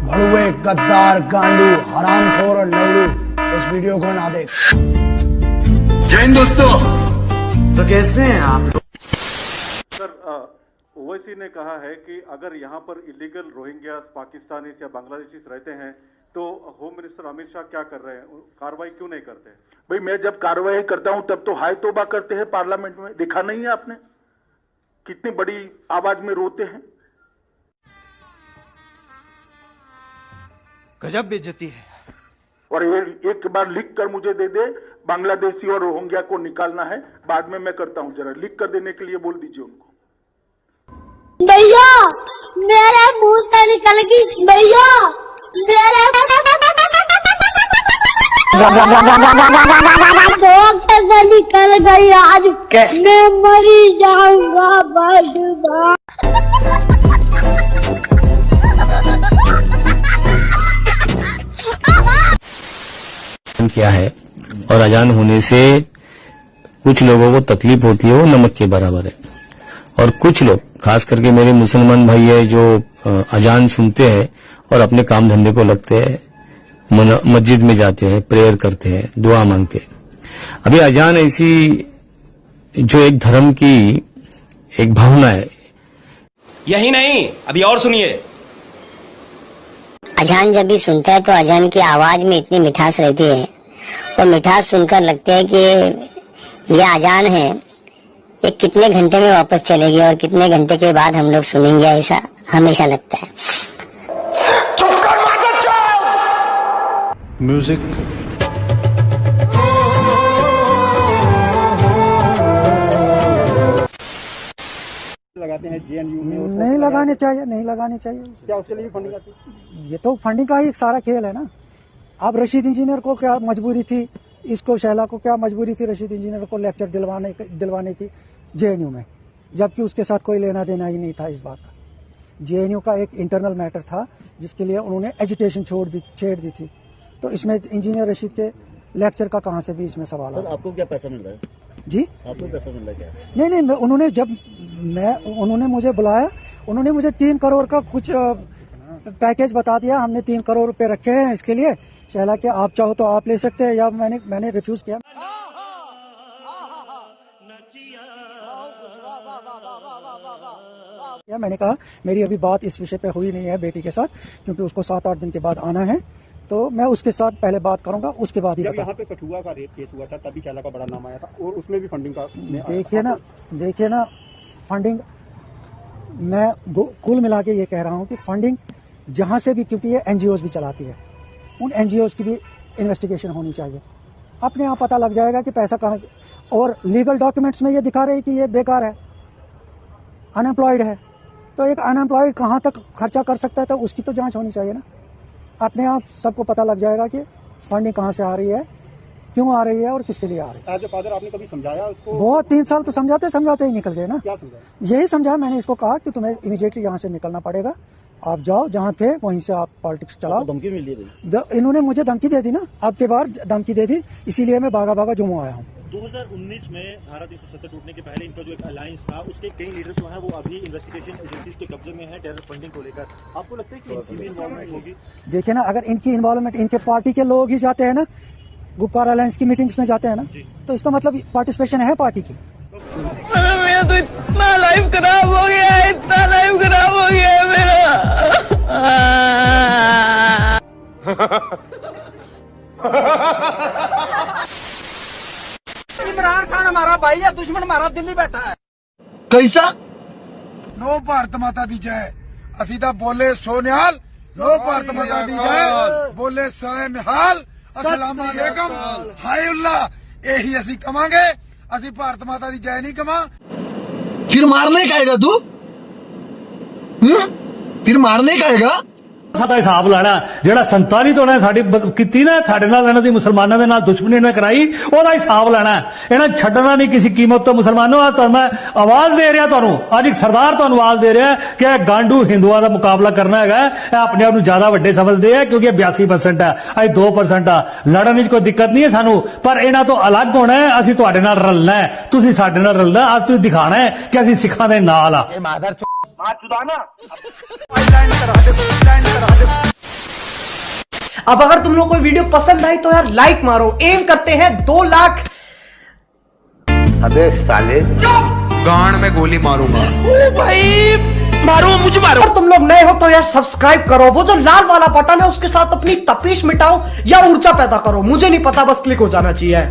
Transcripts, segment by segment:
भड़ुए, गद्दार, गांडू, हरामखोर और लवड़ू इस वीडियो को ना देख। जय हिंद दोस्तों। तो कैसे हैं आप लोग? सर, ओवैसी ने कहा है कि अगर यहाँ पर इलीगल रोहिंग्या पाकिस्तानी या बांग्लादेशी रहते हैं तो होम मिनिस्टर अमित शाह क्या कर रहे हैं, कार्रवाई क्यों नहीं करते? भाई मैं जब कार्रवाई करता हूं तब तो हाय तौबा करते हैं पार्लियामेंट में, देखा नहीं है आपने कितनी बड़ी आवाज में रोते हैं। गजब बेइज्जती है। और एक बार लिख कर मुझे दे दे, बांग्लादेशी और रोहिंग्या को निकालना है, बाद में मैं करता हूं, जरा लिख कर देने के लिए बोल दीजिए उनको। भैया मेरे मुंह से निकल गई, भैया मेरे से निकल गई, आज मैं मरी जाऊंगा बदबा। क्या है और अजान होने से कुछ लोगों को तकलीफ होती है, वो नमक के बराबर है। और कुछ लोग, खास करके मेरे मुसलमान भाई है, जो अजान सुनते हैं और अपने काम धंधे को लगते हैं, मस्जिद में जाते हैं, प्रेयर करते हैं, दुआ मांगते हैं। अभी अजान ऐसी जो एक धर्म की एक भावना है। यही नहीं, अभी और सुनिए। अजान जब भी सुनता है तो अजान की आवाज में इतनी मिठास रहती है, तो मिठास सुनकर लगता है कि ये अजान है, ये कितने घंटे में वापस चलेगी और कितने घंटे के बाद हम लोग सुनेंगे, ऐसा हमेशा लगता है। म्यूजिक लगाते हैं जेएनयू में? नहीं लगाने चाहिए, नहीं लगाने चाहिए। क्या उसके लिए फंडिंग आती है? ये तो फंडिंग का ही एक सारा खेल है ना। अब रशीद इंजीनियर को क्या मजबूरी थी, इसको शैला को क्या मजबूरी थी रशीद इंजीनियर को लेक्चर दिलवाने की जेएनयू में, जबकि उसके साथ कोई लेना देना ही नहीं था इस बात का। जेएनयू का एक इंटरनल मैटर था जिसके लिए उन्होंने एजुटेशन छेड़ दी थी, तो इसमें इंजीनियर रशीद के लेक्चर का कहाँ से भी इसमें सवाल है। आपको क्या पैसा मिल रहा है जी? आपको पैसा मिल रहा है क्या? नहीं, उन्होंने मुझे बुलाया, उन्होंने मुझे 3 करोड़ का कुछ पैकेज बता दिया, हमने 3 करोड़ रुपए रखे हैं इसके लिए, शैला के आप चाहो तो आप ले सकते हैं, या मैंने रिफ्यूज किया। या मैंने कहा मेरी अभी बात इस विषय पे हुई नहीं है बेटी के साथ, क्योंकि उसको 7-8 दिन के बाद आना है, तो मैं उसके साथ पहले बात करूंगा, उसके बाद ही। जब यहाँ पे कठुआ का रेप केस हुआ था तभी शैला का बड़ा नाम आया था, और उसमें भी फंडिंग का देखिए ना फंडिंग, मैं कुल मिला के ये कह रहा हूँ कि फंडिंग जहाँ से भी, क्योंकि ये एनजीओज भी चलाती है, उन एनजीओज की भी इन्वेस्टिगेशन होनी चाहिए, अपने आप पता लग जाएगा कि पैसा कहाँ। और लीगल डॉक्यूमेंट्स में ये दिखा रहे कि ये बेकार है, अनएम्प्लॉयड है, तो एक अनएम्प्लॉयड कहाँ तक खर्चा कर सकता है, तो उसकी तो जांच होनी चाहिए ना। अपने आप सबको पता लग जाएगा कि फंडिंग कहाँ से आ रही है, क्यों आ रही है और किसके लिए आ रही है। एज ए फादर आपने कभी समझाया उसको? बहुत 3 साल तो समझाते ही निकल गए ना। क्या समझाया? यही समझाया मैंने, इसको कहा कि तुम्हें इमीडिएटली यहाँ से निकलना पड़ेगा, आप जाओ जहाँ थे वहीं से आप पॉलिटिक्स चलाओ। धमकी मिली थी? इन्होंने मुझे धमकी दे दी ना, अब के बार धमकी दे दी, इसीलिए मैं भागा जम्मू आया हूँ। 2019 में धारा 370 टूटने के पहले इनका जो एक अलायंस था, उसके कई लीडर्स जो है वो अभी इन्वेस्टिगेशन एजेंसीज के कब्जे में है टेरर फंडिंग को लेकर। आपको लगता है कि इनकी भी इन्वॉल्वमेंट होगी? देखिए ना, अगर इनकी इन्वॉल्वमेंट, इनके पार्टी के लोग ही जाते हैं ना, गुप्कार अलायंस की मीटिंग्स में जाते हैं ना, तो इसका मतलब पार्टिसिपेशन है पार्टी की। मेरा तो इतना लाइफ खराब हो गया है, इतना लाइफ खराब हो गया है मेरा। इमरान खान हमारा भाई है, दुश्मन हमारा दिल्ली बैठा है। कैसा? नो भारत माता दी जय। असी तो बोले सोनिहाल, नो भारत माता दी जय, बोले सोनिहाल, अस्सलाम वालेकुम, हाय उल्ला, यही असी कमांगे, असी भारत माता दी जय नहीं कमा। फिर मारने का आएगा तू? फिर मारने का आएगा? साਡਾ ਹਿਸਾਬ ਲੈਣਾ ਜਿਹੜਾ 47 ਤੋਂ ਨੇ ਸਾਡੀ ਕੀਤੀ ਨਾ, ਸਾਡੇ ਨਾਲ ਇਹਨਾਂ ਦੀ ਮੁਸਲਮਾਨਾਂ ਦੇ ਨਾਲ ਦੁਸ਼ਮਣੀ ਨੇ ਕਰਾਈ, ਉਹਦਾ ਹਿਸਾਬ ਲੈਣਾ। ਇਹਨਾਂ ਛੱਡਣਾ ਨਹੀਂ ਕਿਸੇ ਕੀਮਤ ਤੋਂ ਮੁਸਲਮਾਨੋਂ। ਆ ਤੁਹਾਨੂੰ ਮੈਂ ਆਵਾਜ਼ ਦੇ ਰਿਹਾ, ਤੁਹਾਨੂੰ ਅੱਜ ਇੱਕ ਸਰਦਾਰ ਤੁਹਾਨੂੰ ਆਵਾਜ਼ ਦੇ ਰਿਹਾ ਕਿ ਇਹ ਗਾਂਡੂ ਹਿੰਦੂਆਂ ਦਾ ਮੁਕਾਬਲਾ ਕਰਨਾ ਹੈਗਾ। ਇਹ ਆਪਣੇ ਆਪ ਨੂੰ ਜ਼ਿਆਦਾ ਵੱਡੇ ਸਮਝਦੇ ਆ ਕਿਉਂਕਿ 82% ਹੈ, ਅਸੀਂ 2% ਆ। ਲੜਨ ਵਿੱਚ ਕੋਈ ਦਿੱਕਤ ਨਹੀਂ ਹੈ ਸਾਨੂੰ, ਪਰ ਇਹਨਾਂ ਤੋਂ ਅਲੱਗ ਹੋਣਾ ਹੈ। ਅਸੀਂ ਤੁਹਾਡੇ ਨਾਲ ਰਲਣਾ ਹੈ, ਤੁਸੀਂ ਸਾਡੇ ਨਾਲ ਰਲਣਾ। ਅੱਜ ਤੁਸੀਂ ਦਿਖਾਣਾ ਹੈ ਕਿ ਅਸੀਂ ਸਿੱਖਾਂ ਦੇ ਨਾਲ ਆ। अब अगर तुम लोग को वीडियो पसंद आई तो यार लाइक मारो, एम करते हैं 2 लाख। अबे साले गांड में गोली मारूंगा। भाई मारो, मुझे मारो। और तुम लोग नए हो तो यार सब्सक्राइब करो, वो जो लाल वाला बटन है उसके साथ अपनी तपीश मिटाओ या ऊर्जा पैदा करो, मुझे नहीं पता, बस क्लिक हो जाना चाहिए।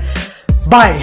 बाय।